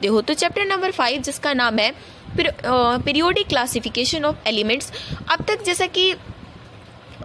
हो। तो chapter number 5 जिसका नाम है पीरियोडिक क्लासिफिकेशन ऑफ एलिमेंट्स। अब तक जैसा कि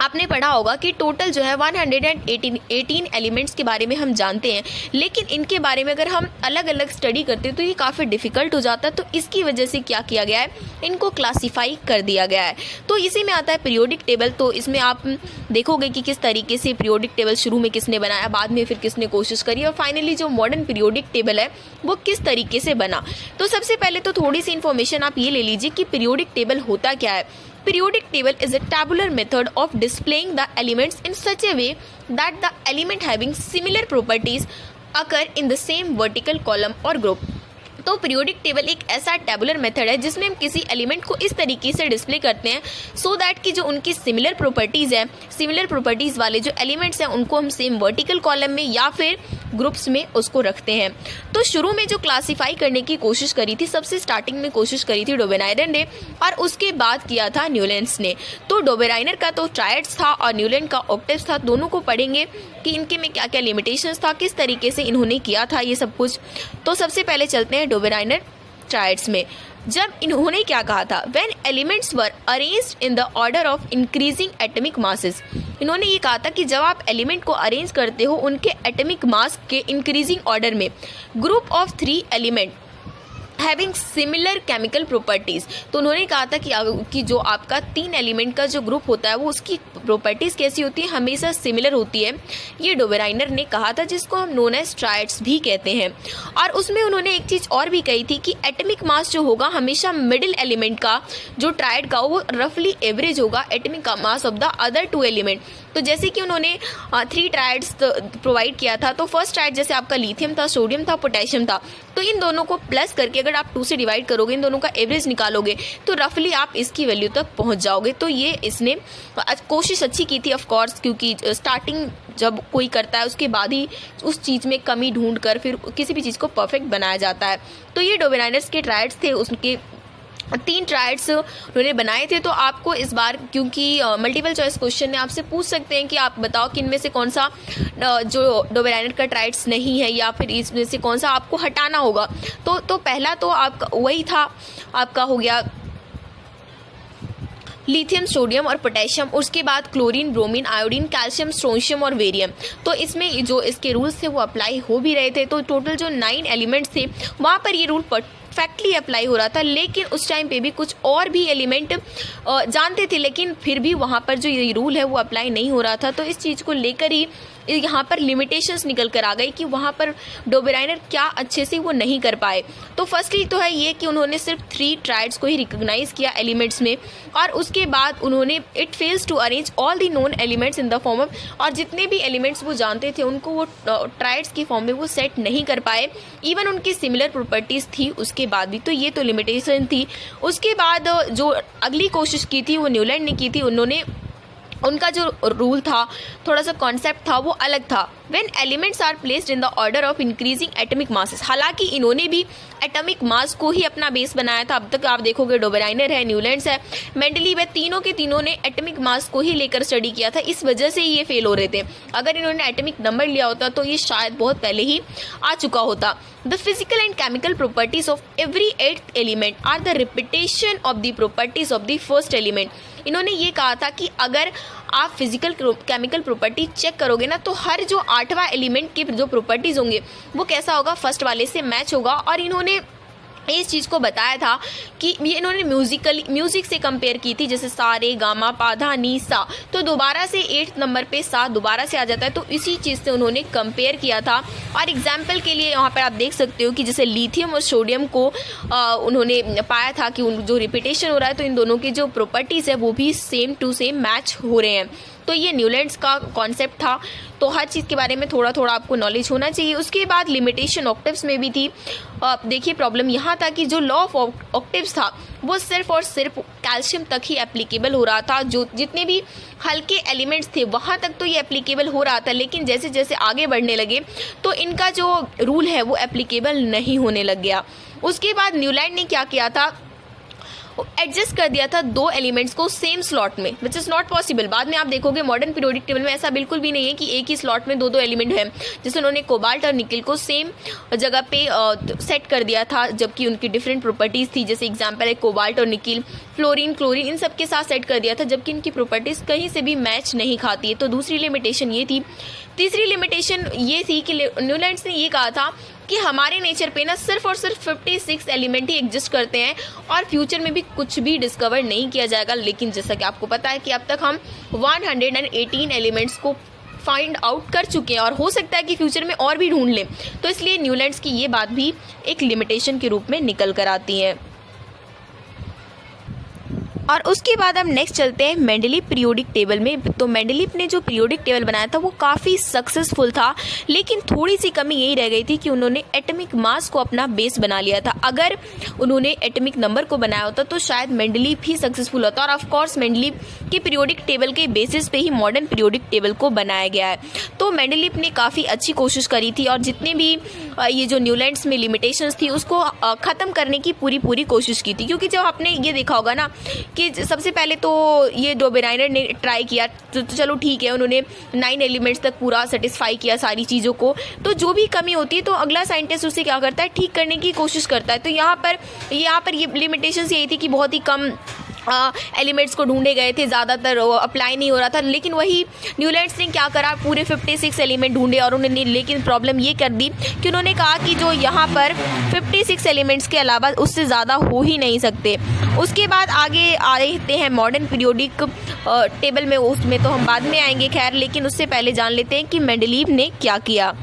आपने पढ़ा होगा कि टोटल जो है 118 एलिमेंट्स के बारे में हम जानते हैं, लेकिन इनके बारे में अगर हम अलग अलग स्टडी करते हैं तो ये काफ़ी डिफ़िकल्ट हो जाता है। तो इसकी वजह से क्या किया गया है, इनको क्लासीफाई कर दिया गया है। तो इसी में आता है पीरियोडिक टेबल। तो इसमें आप देखोगे कि किस तरीके से पीरियोडिक टेबल शुरू में किसने बनाया, बाद में फिर किसने कोशिश करी, और फाइनली जो मॉडर्न पीरियोडिक टेबल है वो किस तरीके से बना। तो सबसे पहले तो थोड़ी सी इन्फॉर्मेशन आप ये ले लीजिए कि पीरियोडिक टेबल होता क्या है। Periodic table is a tabular method of displaying the elements in such a way that the element having similar properties occur in the same vertical column or group। तो periodic table एक ऐसा tabular method है जिसमें हम किसी element को इस तरीके से डिस्प्ले करते हैं सो दैट कि जो उनकी सिमिलर प्रॉपर्टीज़ है, सिमिलर प्रॉपर्टीज़ वाले जो एलिमेंट्स हैं उनको हम सेम वर्टिकल कॉलम में या फिर ग्रुप्स में उसको रखते हैं। तो शुरू में जो क्लासीफाई करने की कोशिश करी थी, सबसे स्टार्टिंग में कोशिश करी थी डोबेराइनर ने, और उसके बाद किया था न्यूलैंड्स ने। तो डोबेराइनर का तो ट्रायड्स था और न्यूलैंड का ऑक्टेव्स था। दोनों को पढ़ेंगे कि इनके में क्या क्या लिमिटेशंस था, किस तरीके से इन्होंने किया था ये सब कुछ। तो सबसे पहले चलते हैं डोबेराइनर ट्रायड्स में। जब इन्होंने क्या कहा था, when elements were arranged in the order of increasing atomic masses. इन्होंने ये कहा था कि जब आप एलिमेंट को अरेंज करते हो उनके एटॉमिक मास के इंक्रीजिंग ऑर्डर में, group of 3 element having similar chemical properties. तो उन्होंने कहा था कि जो आपका 3 एलिमेंट का जो ग्रुप होता है वो उसकी प्रॉपर्टीज़ कैसी होती है, हमेशा सिमिलर होती है। ये डोबेराइनर ने कहा था, जिसको हम नोन एज ट्रायड्स भी कहते हैं। और उसमें उन्होंने एक चीज़ और भी कही थी कि एटॉमिक मास जो होगा हमेशा मिडिल एलिमेंट का, जो ट्रायड का वो रफली एवरेज होगा atomic mass of the other 2 element. तो जैसे कि उन्होंने 3 ट्रायड्स प्रोवाइड किया था। तो फर्स्ट ट्रायड जैसे आपका लिथियम था, सोडियम था, पोटेशियम था। तो इन दोनों को प्लस करके अगर आप 2 से डिवाइड करोगे, इन दोनों का एवरेज निकालोगे, तो रफली आप इसकी वैल्यू तक पहुंच जाओगे। तो ये इसने कोशिश अच्छी की थी ऑफ कोर्स, क्योंकि स्टार्टिंग जब कोई करता है उसके बाद ही उस चीज़ में कमी ढूंढ कर फिर किसी भी चीज़ को परफेक्ट बनाया जाता है। तो ये डोबेराइनर्स के ट्रायड्स थे, उसके 3 ट्रायड्स उन्होंने बनाए थे। तो आपको इस बार क्योंकि मल्टीपल चॉइस क्वेश्चन में आपसे पूछ सकते हैं कि आप बताओ कि इनमें से कौन सा जो डोबेराइनर का ट्रायड्स नहीं है, या फिर इसमें से कौन सा आपको हटाना होगा। तो पहला तो आपका वही था, आपका हो गया लिथियम, सोडियम और पोटेशियम। उसके बाद chlorine, bromine, iodine, calcium, strontium और वेरियम। तो इसमें जो इसके रूल्स थे वो अप्लाई हो भी रहे थे। तो टोटल जो 9 एलिमेंट्स थे वहाँ पर ये रूल परफेक्टली अप्लाई हो रहा था। लेकिन उस टाइम पे भी कुछ और भी एलिमेंट जानते थे, लेकिन फिर भी वहाँ पर जो ये रूल है वो अप्लाई नहीं हो रहा था। तो इस चीज़ को लेकर ही यहाँ पर लिमिटेशंस निकल कर आ गई कि वहाँ पर डोबेराइनर क्या अच्छे से वो नहीं कर पाए। तो फर्स्टली तो है ये कि उन्होंने सिर्फ 3 ट्रायड्स को ही रिकॉग्नाइज किया एलिमेंट्स में, और उसके बाद उन्होंने it fails to arrange all the known elements in the form of, और जितने भी एलिमेंट्स वो जानते थे उनको वो ट्रायड्स की फॉर्म में वो सेट नहीं कर पाए। इवन उनकी सिमिलर प्रॉपर्टीज़ थी उसके बाद भी। तो ये तो लिमिटेशन थी। उसके बाद जो अगली कोशिश की थी वो न्यूलैंड ने की थी। उनका जो रूल था, थोड़ा सा कॉन्सेप्ट था, वो अलग था। When elements are placed in the order of increasing atomic masses. हालांकि इन्होंने भी एटॉमिक मास को ही अपना बेस बनाया था। अब तक आप देखोगे डोबेराइनर है, न्यूलैंड्स है, मेंडलीव है, तीनों के तीनों ने एटॉमिक मास को ही लेकर स्टडी किया था। इस वजह से ये फेल हो रहे थे। अगर इन्होंने एटॉमिक नंबर लिया होता तो ये शायद बहुत पहले ही आ चुका होता। The physical and chemical properties of every 8th element are the repetition of the properties of the first element. इन्होंने ये कहा था कि अगर आप फिजिकल केमिकल प्रॉपर्टी चेक करोगे ना, तो हर जो 8वां एलिमेंट के जो प्रॉपर्टीज़ होंगे वो कैसा होगा, फर्स्ट वाले से मैच होगा। और इन्होंने इस चीज़ को बताया था कि ये इन्होंने म्यूज़िक से कंपेयर की थी, जैसे सा रे गा मा पा धा नी सा। तो दोबारा से 8th नंबर पे सा दोबारा से आ जाता है। तो इसी चीज़ से उन्होंने कंपेयर किया था। और एग्जाम्पल के लिए यहाँ पर आप देख सकते हो कि जैसे लिथियम और सोडियम को उन्होंने पाया था कि जो रिपीटेशन हो रहा है तो इन दोनों की जो प्रॉपर्टीज़ है वो भी सेम टू सेम मैच हो रहे हैं। तो ये न्यूलैंड्स का कॉन्सेप्ट था। तो हर चीज़ के बारे में थोड़ा थोड़ा आपको नॉलेज होना चाहिए। उसके बाद लिमिटेशन ऑक्टेव्स में भी थी। देखिए प्रॉब्लम यहाँ था कि जो लॉ ऑफ ऑक्टेव्स था वो सिर्फ और सिर्फ कैल्शियम तक ही एप्लीकेबल हो रहा था। जो जितने भी हल्के एलिमेंट्स थे वहाँ तक तो ये एप्लीकेबल हो रहा था, लेकिन जैसे जैसे आगे बढ़ने लगे तो इनका जो रूल है वो एप्लीकेबल नहीं होने लग गया। उसके बाद न्यूलैंड ने क्या किया था, एडजस्ट कर दिया था दो एलिमेंट्स को सेम स्लॉट में, विच इज़ नॉट पॉसिबल। बाद में आप देखोगे मॉडर्न पीरियोडिक टेबल में ऐसा बिल्कुल भी नहीं है कि एक ही स्लॉट में दो एलिमेंट हैं। जैसे उन्होंने कोबाल्ट और निकिल को सेम जगह पे सेट कर दिया था, जबकि उनकी डिफरेंट प्रॉपर्टीज़ थी। जैसे एग्जाम्पल है कोबाल्ट और निकिल, फ्लोरीन, क्लोरीन, इन सब के साथ सेट कर दिया था, जबकि इनकी प्रॉपर्टीज़ कहीं से भी मैच नहीं खाती है। तो दूसरी लिमिटेशन ये थी। तीसरी लिमिटेशन ये थी कि न्यूलैंड्स ने ये कहा था कि हमारे नेचर पे ना सिर्फ और सिर्फ 56 एलिमेंट ही एग्जिस्ट करते हैं और फ्यूचर में भी कुछ भी डिस्कवर नहीं किया जाएगा। लेकिन जैसा कि आपको पता है कि अब तक हम 118 एलिमेंट्स को फाइंड आउट कर चुके हैं और हो सकता है कि फ्यूचर में और भी ढूंढ लें। तो इसलिए न्यूलैंड्स की ये बात भी एक लिमिटेशन के रूप में निकल कर आती है। और उसके बाद हम नेक्स्ट चलते हैं मेंडलीव पीरियोडिक टेबल में। तो मेंडलीव ने जो पीरियोडिक टेबल बनाया था वो काफ़ी सक्सेसफुल था, लेकिन थोड़ी सी कमी यही रह गई थी कि उन्होंने एटॉमिक मास को अपना बेस बना लिया था। अगर उन्होंने एटॉमिक नंबर को बनाया होता तो शायद मेंडलीव ही सक्सेसफुल होता। और ऑफ कोर्स मेंडलीव के पीरियोडिक टेबल के बेसिस पे ही मॉडर्न पीरियोडिक टेबल को बनाया गया है। तो मेंडलीव ने काफ़ी अच्छी कोशिश करी थी और जितने भी ये जो न्यूलैंड्स में लिमिटेशंस थी उसको ख़त्म करने की पूरी कोशिश की थी। क्योंकि जब आपने ये देखा होगा ना कि सबसे पहले तो ये डोबेराइनर ने ट्राई किया, तो चलो ठीक है, उन्होंने 9 एलिमेंट्स तक पूरा सेटिस्फाई किया सारी चीज़ों को। तो जो भी कमी होती है तो अगला साइंटिस्ट उसे क्या करता है, ठीक करने की कोशिश करता है। तो यहाँ पर ये लिमिटेशंस यही थी कि बहुत ही कम एलिमेंट्स को ढूंढे गए थे, ज़्यादातर अप्लाई नहीं हो रहा था। लेकिन वही न्यूलैंड्स ने क्या करा, पूरे 56 एलिमेंट ढूंढे और उन्होंने, लेकिन प्रॉब्लम ये कर दी कि उन्होंने कहा कि जो यहाँ पर 56 एलिमेंट्स के अलावा उससे ज़्यादा हो ही नहीं सकते। उसके बाद आगे आते हैं मॉडर्न पीरियोडिक टेबल में, उसमें तो हम बाद में आएंगे खैर, लेकिन उससे पहले जान लेते हैं कि मेंडलीव ने क्या किया।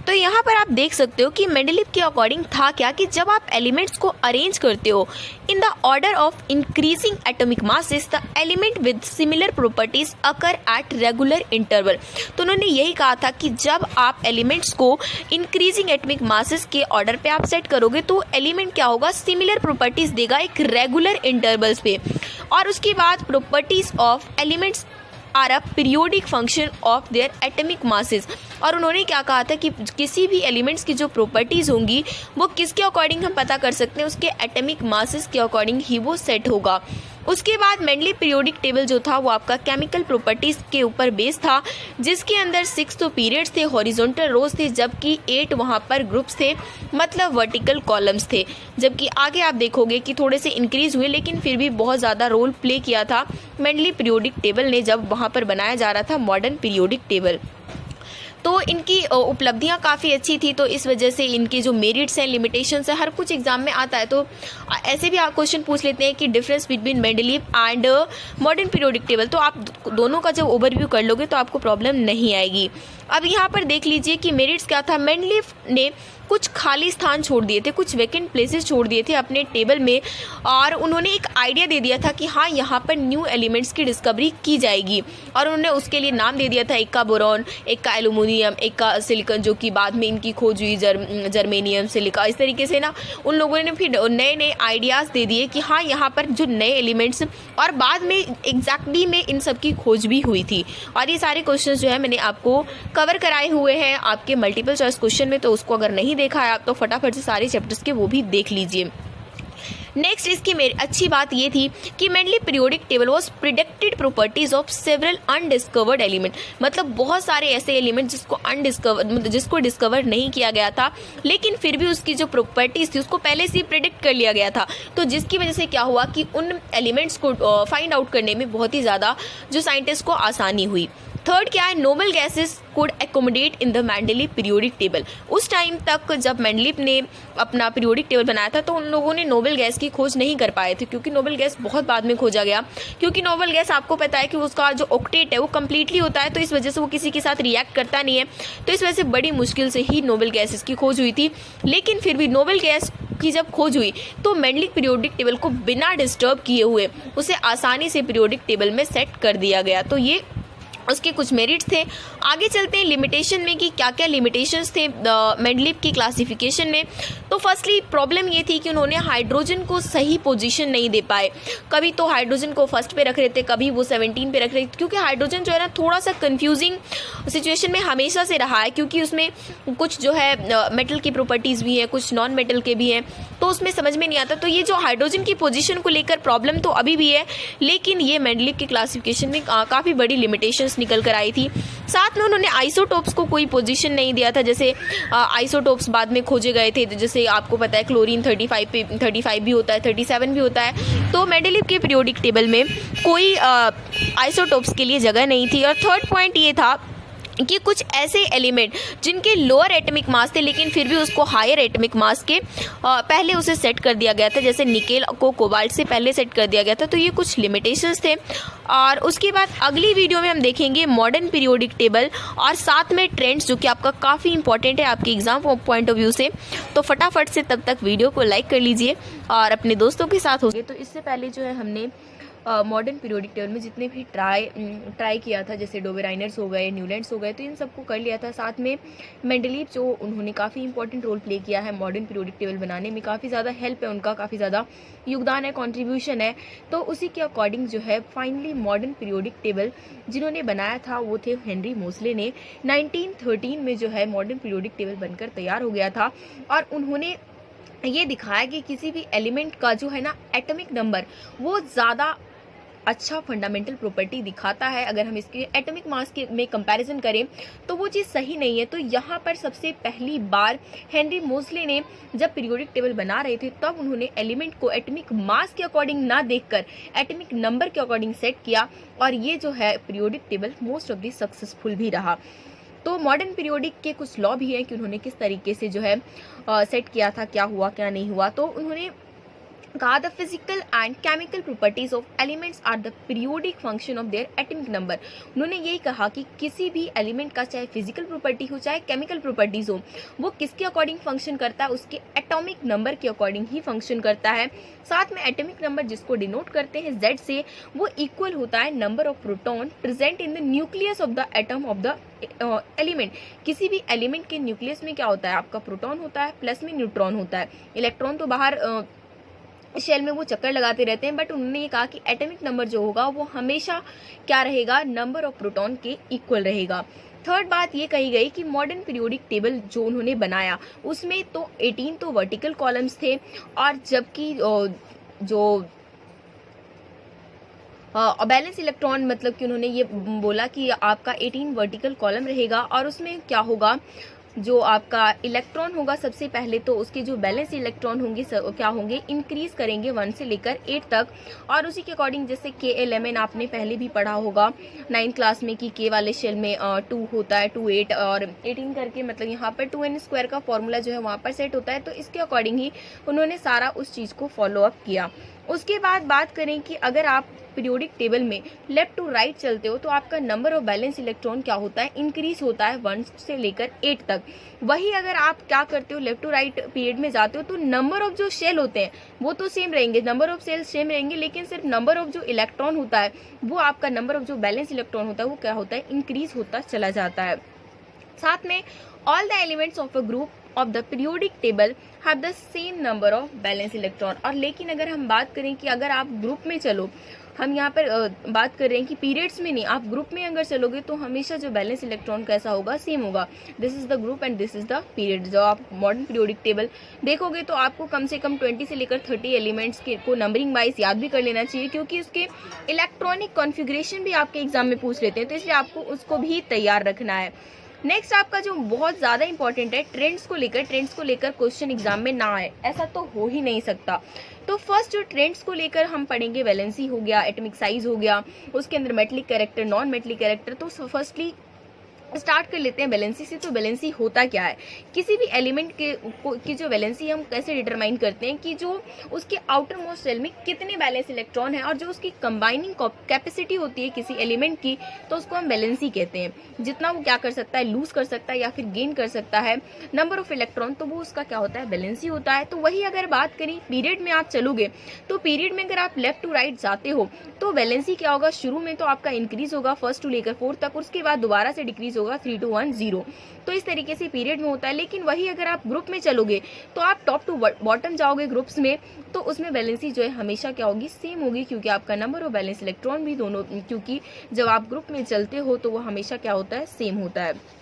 तो यहाँ पर आप देख सकते हो कि मेंडलीव के अकॉर्डिंग था क्या कि जब आप एलिमेंट्स को अरेंज करते हो इन the order of increasing atomic masses, the element with similar properties occur at regular interval. तो उन्होंने यही कहा था कि जब आप एलिमेंट्स को इंक्रीजिंग एटॉमिक मासेस के ऑर्डर पे आप सेट करोगे तो एलिमेंट क्या होगा, सिमिलर प्रॉपर्टीज देगा एक रेगुलर इंटरवल्स पे। और उसके बाद properties of elements are a periodic function of their atomic masses. और उन्होंने क्या कहा था कि किसी भी एलिमेंट्स की जो प्रॉपर्टीज़ होंगी वो किसके अकॉर्डिंग हम पता कर सकते हैं, उसके एटॉमिक मासेस के अकॉर्डिंग ही वो सेट होगा। उसके बाद मेंडलीव पीरियोडिक टेबल जो था वो आपका केमिकल प्रॉपर्टीज़ के ऊपर बेस था, जिसके अंदर 6 तो पीरियड्स थे, हॉरिजॉन्टल रोज थे, जबकि 8 वहाँ पर ग्रुप्स थे, मतलब वर्टिकल कॉलम्स थे। जबकि आगे आप देखोगे कि थोड़े से इंक्रीज हुए, लेकिन फिर भी बहुत ज़्यादा रोल प्ले किया था मेंडलीव पीरियोडिक टेबल ने जब वहाँ पर बनाया जा रहा था मॉडर्न पीरियोडिक टेबल। तो इनकी उपलब्धियां काफ़ी अच्छी थी, तो इस वजह से इनके जो मेरिट्स हैं, लिमिटेशंस है, हर कुछ एग्जाम में आता है। तो ऐसे भी आप क्वेश्चन पूछ लेते हैं कि difference between Mendeleev and modern periodic table. तो आप दोनों का जब ओवरव्यू कर लोगे तो आपको प्रॉब्लम नहीं आएगी। अब यहाँ पर देख लीजिए कि मेरिट्स क्या था। मेंडलीव ने कुछ खाली स्थान छोड़ दिए थे, कुछ वैकेंट प्लेसेस छोड़ दिए थे अपने टेबल में, और उन्होंने एक आइडिया दे दिया था कि हाँ यहाँ पर न्यू एलिमेंट्स की डिस्कवरी की जाएगी। और उन्होंने उसके लिए नाम दे दिया था, एक का बोरॉन, एक का एल्यूमिनियम, एक का सिलिकॉन, जो कि बाद में इनकी खोज हुई जर्मेनियम, सिलिका। इस तरीके से ना उन लोगों ने फिर नए नए आइडियाज़ दे दिए कि हाँ यहाँ पर जो नए एलिमेंट्स, और बाद में एग्जैक्टली में इन सब की खोज भी हुई थी। और ये सारे क्वेश्चन जो है मैंने आपको कवर कराए हुए हैं आपके मल्टीपल चॉइस क्वेश्चन में, तो उसको अगर नहीं देखा है आप तो फटाफट से सारे चैप्टर्स के वो भी देख लीजिए। नेक्स्ट इसकी मेरी अच्छी बात ये थी कि Mendeleev periodic table was predicted properties of several undiscovered element, मतलब बहुत सारे ऐसे एलिमेंट जिसको डिस्कवर नहीं किया गया था, लेकिन फिर भी उसकी जो प्रॉपर्टीज थी उसको पहले से ही प्रिडिक्ट कर लिया गया था। तो जिसकी वजह से क्या हुआ कि उन एलिमेंट्स को फाइंड आउट करने में बहुत ही ज़्यादा जो साइंटिस्ट को आसानी हुई। थर्ड क्या है, noble gases could accommodate in the Mendeleev periodic table. उस टाइम तक जब मेंडलीव ने अपना पीरियोडिक टेबल बनाया था तो उन लोगों ने नोबल गैस की खोज नहीं कर पाए थे, क्योंकि नोबल गैस बहुत बाद में खोजा गया। क्योंकि नोबल गैस आपको पता है कि उसका जो ऑक्टेट है वो कम्प्लीटली होता है, तो इस वजह से वो किसी के साथ रिएक्ट करता नहीं है। तो इस वजह से बड़ी मुश्किल से ही नोबल गैसेस की खोज हुई थी। लेकिन फिर भी नोबल गैस की जब खोज हुई तो मेंडलीव पीरियोडिक टेबल को बिना डिस्टर्ब किए हुए उसे आसानी से पीरियोडिक टेबल में सेट कर दिया गया। तो ये उसके कुछ मेरिट्स थे। आगे चलते हैं लिमिटेशन में कि क्या क्या लिमिटेशंस थे मेंडलीव की क्लासिफिकेशन में। तो फर्स्टली प्रॉब्लम ये थी कि उन्होंने हाइड्रोजन को सही पोजीशन नहीं दे पाए। कभी तो हाइड्रोजन को फर्स्ट पे रख रहे थे, कभी वो 17 पे रख रहे थे, क्योंकि हाइड्रोजन जो है ना थोड़ा सा कंफ्यूजिंग सिचुएशन में हमेशा से रहा है, क्योंकि उसमें कुछ जो है मेटल की प्रॉपर्टीज़ भी हैं, कुछ नॉन मेटल के भी हैं, तो उसमें समझ में नहीं आता। तो ये जो हाइड्रोजन की पोजीशन को लेकर प्रॉब्लम तो अभी भी है, लेकिन ये मेंडलीव की क्लासिफिकेशन में काफ़ी बड़ी लिमिटेशंस निकल कर आई थी। साथ में उन्होंने आइसोटोप्स को कोई पोजीशन नहीं दिया था, जैसे आइसोटोप्स बाद में खोजे गए थे, जैसे आपको पता है क्लोरीन 35 भी होता है, 37 भी होता है। तो मेंडलीव के पीरियोडिक टेबल में कोई आइसोटोप्स के लिए जगह नहीं थी। और थर्ड पॉइंट ये था कि कुछ ऐसे एलिमेंट जिनके लोअर एटॉमिक मास थे लेकिन फिर भी उसको हायर एटॉमिक मास के पहले उसे सेट कर दिया गया था, जैसे निकेल को कोबाल्ट से पहले सेट कर दिया गया था। तो ये कुछ लिमिटेशंस थे। और उसके बाद अगली वीडियो में हम देखेंगे मॉडर्न पीरियोडिक टेबल और साथ में ट्रेंड्स, जो कि आपका काफ़ी इंपॉर्टेंट है आपके एग्जाम पॉइंट ऑफ व्यू से। तो फटाफट से तब तक वीडियो को लाइक कर लीजिए और अपने दोस्तों के साथ होंगे। तो इससे पहले जो है हमने मॉडर्न पीरियोडिक टेबल में जितने भी ट्राई किया था, जैसे डोबेराइनर्स हो गए, न्यूलैंड्स हो गए, तो इन सबको कर लिया था। साथ में मेंडलीव जो उन्होंने काफ़ी इंपॉर्टेंट रोल प्ले किया है मॉडर्न पीरियोडिक टेबल बनाने में, काफ़ी ज़्यादा हेल्प है उनका, काफ़ी ज़्यादा योगदान है, कॉन्ट्रीब्यूशन है। तो उसी के अकॉर्डिंग जो है फाइनली मॉडर्न पीरियोडिक टेबल जिन्होंने बनाया था वो थे हेनरी मोसले ने। 1913 में जो है मॉडर्न पीरियोडिक टेबल बनकर तैयार हो गया था और उन्होंने ये दिखाया कि किसी भी एलिमेंट का जो है ना एटॉमिक नंबर वो ज़्यादा अच्छा फंडामेंटल प्रॉपर्टी दिखाता है। अगर हम इसके एटॉमिक मास के में कंपैरिजन करें तो वो चीज़ सही नहीं है। तो यहाँ पर सबसे पहली बार हेनरी मोसले ने जब पीरियोडिक टेबल बना रहे थे तब उन्होंने एलिमेंट को एटॉमिक मास के अकॉर्डिंग ना देखकर एटॉमिक नंबर के अकॉर्डिंग सेट किया और ये जो है periodic table most of the successful भी रहा। तो मॉडर्न पीरियोडिक के कुछ लॉ भी हैं कि उन्होंने किस तरीके से जो है सेट किया था, क्या हुआ क्या नहीं हुआ। तो उन्होंने कहा the physical and chemical properties of elements are the periodic function of their atomic number. उन्होंने यही कहा कि किसी भी एलिमेंट का चाहे फिजिकल प्रॉपर्टी हो चाहे केमिकल प्रॉपर्टीज हो, वो किसके अकॉर्डिंग फंक्शन करता है, उसके एटॉमिक नंबर के अकॉर्डिंग ही फंक्शन करता है। साथ में एटॉमिक नंबर जिसको डिनोट करते हैं Z से, वो इक्वल होता है number of proton present in the nucleus of the atom of the element. किसी भी एलिमेंट के न्यूक्लियस में क्या होता है, आपका प्रोटॉन होता है, प्लस में न्यूट्रॉन होता है। इलेक्ट्रॉन तो बाहर शेल में वो चक्कर लगाते रहते हैं, बट उन्होंने ये कहा कि एटॉमिक नंबर जो होगा वो हमेशा क्या रहेगा, नंबर ऑफ प्रोटॉन के इक्वल रहेगा। थर्ड बात ये कही गई कि मॉडर्न पीरियोडिक टेबल जो उन्होंने बनाया उसमें तो 18 तो वर्टिकल कॉलम्स थे और जबकि जो बैलेंस इलेक्ट्रॉन, मतलब कि उन्होंने ये बोला कि आपका 18 वर्टिकल कॉलम रहेगा और उसमें क्या होगा, जो आपका इलेक्ट्रॉन होगा सबसे पहले तो उसके जो बैलेंस इलेक्ट्रॉन होंगे क्या होंगे, इंक्रीज करेंगे 1 से लेकर 8 तक। और उसी के अकॉर्डिंग जैसे KLMN आपने पहले भी पढ़ा होगा 9th क्लास में कि K वाले शेल में 2 होता है, 2 8 और 18 करके, मतलब यहाँ पर 2n² का फॉर्मूला जो है वहाँ पर सेट होता है। तो इसके अकॉर्डिंग ही उन्होंने सारा उस चीज़ को फॉलो अप किया। उसके बाद बात करें कि अगर आप पीरियोडिक टेबल में लेफ्ट टू राइट चलते हो तो आपका नंबर ऑफ बैलेंस इलेक्ट्रॉन क्या होता है, इंक्रीज होता है 1 से लेकर 8 तक। वही अगर आप क्या करते हो, लेफ्ट टू राइट पीरियड में जाते हो तो नंबर ऑफ जो शेल होते हैं वो तो सेम रहेंगे, नंबर ऑफ सेल्स सेम रहेंगे, लेकिन सिर्फ नंबर ऑफ जो इलेक्ट्रॉन होता है वो आपका नंबर ऑफ जो बैलेंस इलेक्ट्रॉन होता है वो क्या होता है, इंक्रीज होता चला जाता है। साथ में all the elements of a group of the periodic table have the same number of balance electron. और लेकिन अगर हम बात करें कि अगर आप ग्रुप में चलो, हम यहाँ पर बात कर रहे हैं कि पीरियड्स में नहीं, आप ग्रुप में अगर चलोगे तो हमेशा जो बैलेंस इलेक्ट्रॉन कैसा होगा, सेम होगा। This is the group and this is the period. जब आप मॉडर्न पीरियोडिक टेबल देखोगे तो आपको कम से कम 20 से लेकर 30 एलिमेंट्स के को नंबरिंग वाइज याद भी कर लेना चाहिए, क्योंकि उसके इलेक्ट्रॉनिक कॉन्फ़िगरेशन भी आपके एग्जाम में पूछ लेते हैं, तो इसलिए आपको उसको भी तैयार रखना है। नेक्स्ट आपका जो बहुत ज़्यादा इंपॉर्टेंट है, ट्रेंड्स को लेकर क्वेश्चन एग्जाम में ना आए, ऐसा तो हो ही नहीं सकता। तो फर्स्ट जो ट्रेंड्स को लेकर हम पढ़ेंगे, वैलेंसी हो गया, एटॉमिक साइज हो गया, उसके अंदर metallic character, non metallic character. तो फर्स्टली स्टार्ट कर लेते हैं वैलेंसी से। तो वैलेंसी होता क्या है, किसी भी एलिमेंट की जो वैलेंसी हम कैसे डिटरमाइन करते हैं कि जो उसके आउटर मोस्ट शेल में कितने वैलेंस इलेक्ट्रॉन है और जो उसकी कंबाइनिंग कैपेसिटी होती है किसी एलिमेंट की, तो उसको हम वैलेंसी कहते हैं। जितना वो क्या कर सकता है, लूज कर सकता है या फिर गेन कर सकता है नंबर ऑफ इलेक्ट्रॉन, तो वो उसका क्या होता है, वैलेंसी होता है। तो वही अगर बात करें पीरियड में आप चलोगे तो पीरियड में अगर आप लेफ्ट टू राइट जाते हो तो वैलेंसी क्या होगा, शुरू में तो आपका इंक्रीज होगा फर्स्ट टू लेकर फोर्थ तक, उसके बाद दोबारा से डिक्रीज होगा 3 to 1 0। तो इस तरीके से पीरियड में होता है। लेकिन वही अगर आप ग्रुप में चलोगे तो आप टॉप टू बॉटम जाओगे ग्रुप्स में, तो उसमें वैलेंसी जो है हमेशा क्या होगी, सेम होगी, क्योंकि आपका नंबर ऑफ वैलेंस इलेक्ट्रॉन भी दोनों, क्योंकि जब आप ग्रुप में चलते हो तो वो हमेशा क्या होता है, सेम होता है।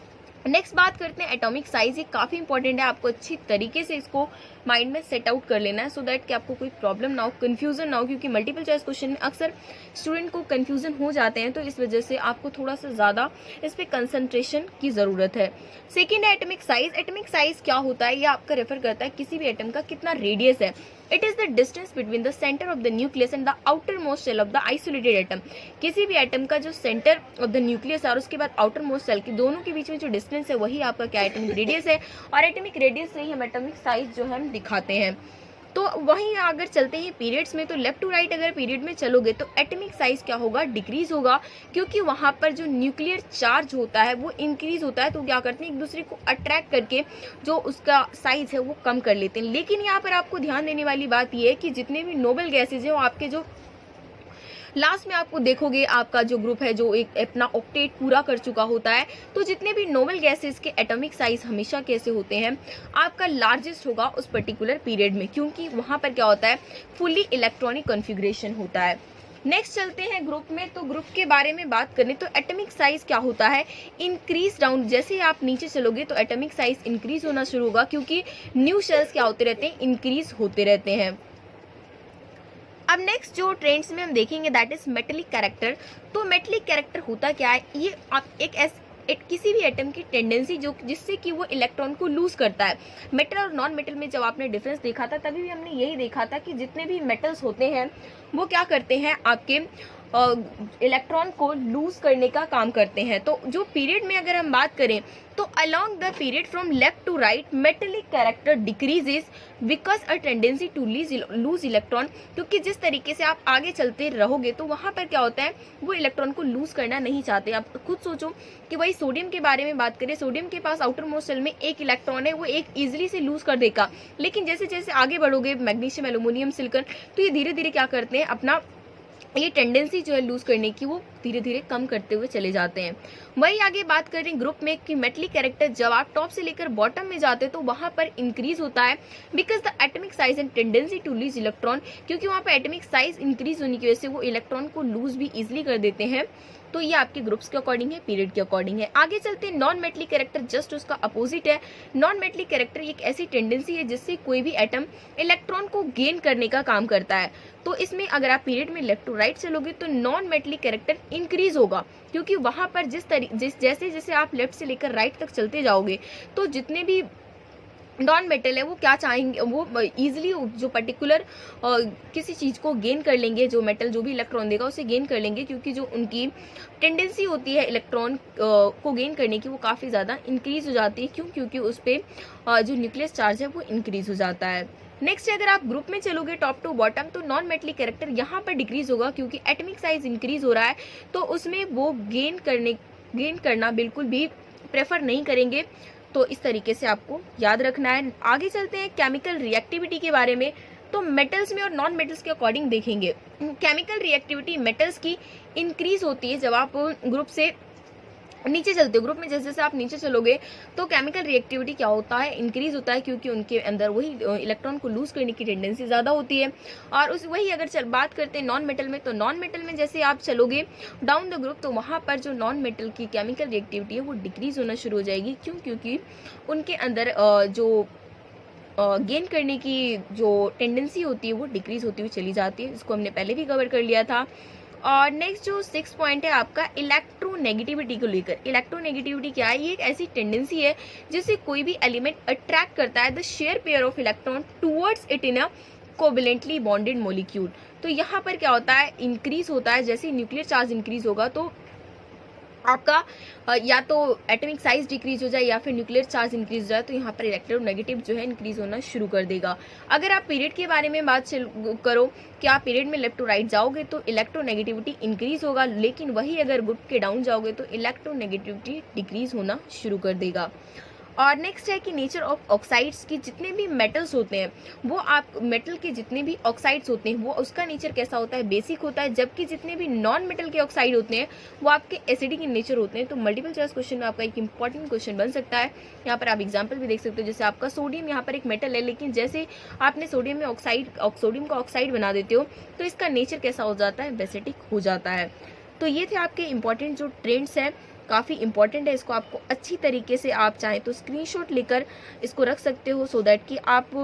नेक्स्ट बात करते हैं एटॉमिक साइज। ये काफ़ी इंपॉर्टेंट है, आपको अच्छी तरीके से इसको माइंड में सेट आउट कर लेना है सो दैट कि आपको कोई प्रॉब्लम ना हो, कंफ्यूजन ना हो, क्योंकि मल्टीपल चॉइस क्वेश्चन में अक्सर स्टूडेंट को कंफ्यूजन हो जाते हैं। तो इस वजह से आपको थोड़ा सा ज़्यादा इस पर कंसंट्रेशन की ज़रूरत है। सेकेंड है एटॉमिक साइज। एटॉमिक साइज क्या होता है, ये आपका रेफर करता है किसी भी एटम का कितना रेडियस है। It is the distance between the centre of the nucleus and the outermost shell of the isolated atom. किसी भी एटम का जो सेंटर ऑफ द न्यूक्लियस और उसके बाद आउटर मोस्ट शेल के दोनों के बीच में जो डिस्टेंस है वही आपका क्या एटॉमिक रेडियस है। और एटॉमिक रेडियस से ही हम एटॉमिक साइज जो है हम दिखाते हैं। तो वहीं अगर चलते हैं पीरियड्स में, तो लेफ्ट टू राइट अगर पीरियड में चलोगे तो एटॉमिक साइज क्या होगा, डिक्रीज होगा, क्योंकि वहां पर जो न्यूक्लियर चार्ज होता है वो इंक्रीज होता है। तो क्या करते हैं, एक दूसरे को अट्रैक्ट करके जो उसका साइज है वो कम कर लेते हैं। लेकिन यहाँ पर आपको ध्यान देने वाली बात यह है कि जितने भी नोबल गैसेज है वो आपके जो लास्ट में आपको देखोगे आपका जो ग्रुप है जो एक अपना ऑक्टेट पूरा कर चुका होता है, तो जितने भी नोबल गैसेस के एटॉमिक साइज हमेशा कैसे होते हैं, आपका लार्जेस्ट होगा उस पर्टिकुलर पीरियड में, क्योंकि वहां पर क्या होता है, फुल्ली इलेक्ट्रॉनिक कॉन्फ़िगरेशन होता है। नेक्स्ट चलते हैं ग्रुप में। तो ग्रुप के बारे में बात करें तो एटॉमिक साइज क्या होता है, इंक्रीज डाउन। जैसे ही आप नीचे चलोगे तो एटॉमिक साइज इंक्रीज होना शुरू होगा, क्योंकि न्यू शेल्स क्या होते रहते हैं, इंक्रीज होते रहते हैं। अब नेक्स्ट जो ट्रेंड्स में हम देखेंगे दैट इज मेटेलिक कैरेक्टर। तो मेटेलिक कैरेक्टर होता क्या है, ये आप किसी भी एटम की टेंडेंसी जो जिससे कि वो इलेक्ट्रॉन को लूज करता है। मेटल और नॉन मेटल में जब आपने डिफरेंस देखा था तभी भी हमने यही देखा था कि जितने भी मेटल्स होते हैं वो क्या करते हैं, आपके इलेक्ट्रॉन को लूज करने का काम करते हैं। तो जो पीरियड में अगर हम बात करें तो along the period from left to right metallic character decreases because a tendency to lose electron. क्योंकि जिस तरीके से आप आगे चलते रहोगे तो वहां पर क्या होता है, वो इलेक्ट्रॉन को लूज करना नहीं चाहते। आप खुद सोचो कि वही सोडियम के बारे में बात करें, सोडियम के पास आउटर मोस्ट शेल में एक इलेक्ट्रॉन है, वो एक इजिली से लूज कर देगा। लेकिन जैसे जैसे आगे बढ़ोगे मैग्नीशियम, एल्यूमिनियम, सिलिकॉन, तो ये धीरे धीरे क्या करते हैं, अपना ये टेंडेंसी जो है लूज करने की वो धीरे धीरे कम करते हुए चले जाते हैं। वही आगे बात करें ग्रुप में कि मेटलिक कैरेक्टर जब आप टॉप से लेकर बॉटम में जाते हैं तो वहां पर इंक्रीज होता है because the atomic size and tendency to lose electron. क्योंकि वहां पर एटॉमिक साइज इंक्रीज होने की वजह से वो इलेक्ट्रॉन को लूज भी इजिली कर देते हैं। तो ये आपके ग्रुप्स के अकॉर्डिंग है, पीरियड के अकॉर्डिंग है। आगे चलते हैं नॉन मेटलिक कैरेक्टर, जस्ट उसका अपोजिट है। नॉन मेटलिक कैरेक्टर एक ऐसी टेंडेंसी है जिससे कोई भी एटम इलेक्ट्रॉन को गेन करने का काम करता है। तो इसमें अगर आप पीरियड में लेफ्ट टू राइट चलोगे तो नॉन मेटलिक कैरेक्टर इंक्रीज होगा, क्योंकि वहां पर जैसे जैसे आप लेफ्ट से लेकर राइट तक चलते जाओगे तो जितने भी नॉन मेटल है वो क्या चाहेंगे, वो इजीली जो पर्टिकुलर किसी चीज़ को गेन कर लेंगे, जो मेटल जो भी इलेक्ट्रॉन देगा उसे गेन कर लेंगे, क्योंकि जो उनकी टेंडेंसी होती है इलेक्ट्रॉन को गेन करने की वो काफ़ी ज़्यादा इंक्रीज हो जाती है। क्यों, क्योंकि उस पर जो न्यूक्लियस चार्ज है वो इंक्रीज हो जाता है। नेक्स्ट अगर आप ग्रुप में चलोगे टॉप टू बॉटम तो नॉन मेटलिक कैरेक्टर यहाँ पर डिक्रीज होगा, क्योंकि एटॉमिक साइज इंक्रीज हो रहा है तो उसमें वो गेन करना बिल्कुल भी प्रेफर नहीं करेंगे। तो इस तरीके से आपको याद रखना है। आगे चलते हैं केमिकल रिएक्टिविटी के बारे में। तो मेटल्स में और नॉन मेटल्स के अकॉर्डिंग देखेंगे। केमिकल रिएक्टिविटी मेटल्स की इंक्रीज होती है जब आप ग्रुप से नीचे चलते हो। ग्रुप में जैसे जैसे आप नीचे चलोगे तो केमिकल रिएक्टिविटी क्या होता है, इंक्रीज होता है, क्योंकि उनके अंदर वही इलेक्ट्रॉन को लूज करने की टेंडेंसी ज़्यादा होती है। और वही अगर बात करते हैं नॉन मेटल में, तो नॉन मेटल में जैसे आप चलोगे डाउन द ग्रुप तो वहाँ पर जो नॉन मेटल की केमिकल रिएक्टिविटी है वो डिक्रीज होना शुरू हो जाएगी। क्यों, क्योंकि उनके अंदर जो गेन करने की जो टेंडेंसी होती है वो डिक्रीज होती हुई चली जाती है। इसको हमने पहले भी कवर कर लिया था। और नेक्स्ट जो 6 पॉइंट है आपका इलेक्ट्रोनेगेटिविटी को लेकर। इलेक्ट्रोनेगेटिविटी क्या है, ये एक ऐसी टेंडेंसी है जिससे कोई भी एलिमेंट अट्रैक्ट करता है the share pair of electron towards it in a covalently bonded molecule. तो यहाँ पर क्या होता है, इंक्रीज होता है, जैसे न्यूक्लियर चार्ज इंक्रीज होगा तो आपका या तो एटॉमिक साइज डिक्रीज हो जाए या फिर न्यूक्लियर चार्ज इंक्रीज हो जाए, तो यहाँ पर इलेक्ट्रोनेगेटिव जो है इंक्रीज होना शुरू कर देगा। अगर आप पीरियड के बारे में बात करो कि आप पीरियड में लेफ्ट टू राइट जाओगे तो इलेक्ट्रोनेगेटिविटी इंक्रीज होगा, लेकिन वही अगर ग्रुप के डाउन जाओगे तो इलेक्ट्रोनेगेटिविटी डिक्रीज होना शुरू कर देगा। और नेक्स्ट है कि नेचर ऑफ ऑक्साइड्स की जितने भी मेटल्स होते हैं वो आप मेटल के जितने भी ऑक्साइड्स होते हैं वो उसका नेचर कैसा होता है, बेसिक होता है, जबकि जितने भी नॉन मेटल के ऑक्साइड होते हैं वो आपके एसिडिक इन नेचर होते हैं। तो मल्टीपल चॉइस क्वेश्चन में आपका एक इंपॉर्टेंट क्वेश्चन बन सकता है। यहाँ पर आप एग्जाम्पल भी देख सकते हो, जैसे आपका सोडियम यहाँ पर एक मेटल है, लेकिन जैसे आपने सोडियम में सोडियम का ऑक्साइड बना देते हो तो इसका नेचर कैसा हो जाता है, बेसिडिक हो जाता है। तो ये थे आपके इंपॉर्टेंट जो ट्रेंड्स हैं, काफ़ी इंपॉर्टेंट है, इसको आपको अच्छी तरीके से आप चाहें तो स्क्रीनशॉट लेकर इसको रख सकते हो, सो दैट कि आप,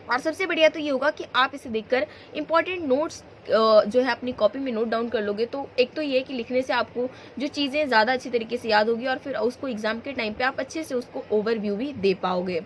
और सबसे बढ़िया तो ये होगा कि आप इसे देखकर इंपॉर्टेंट नोट्स जो है अपनी कॉपी में नोट डाउन कर लोगे। तो एक तो ये है कि लिखने से आपको जो चीज़ें ज़्यादा अच्छी तरीके से याद होगी और फिर उसको एग्जाम के टाइम पे आप अच्छे से उसको ओवरव्यू भी दे पाओगे।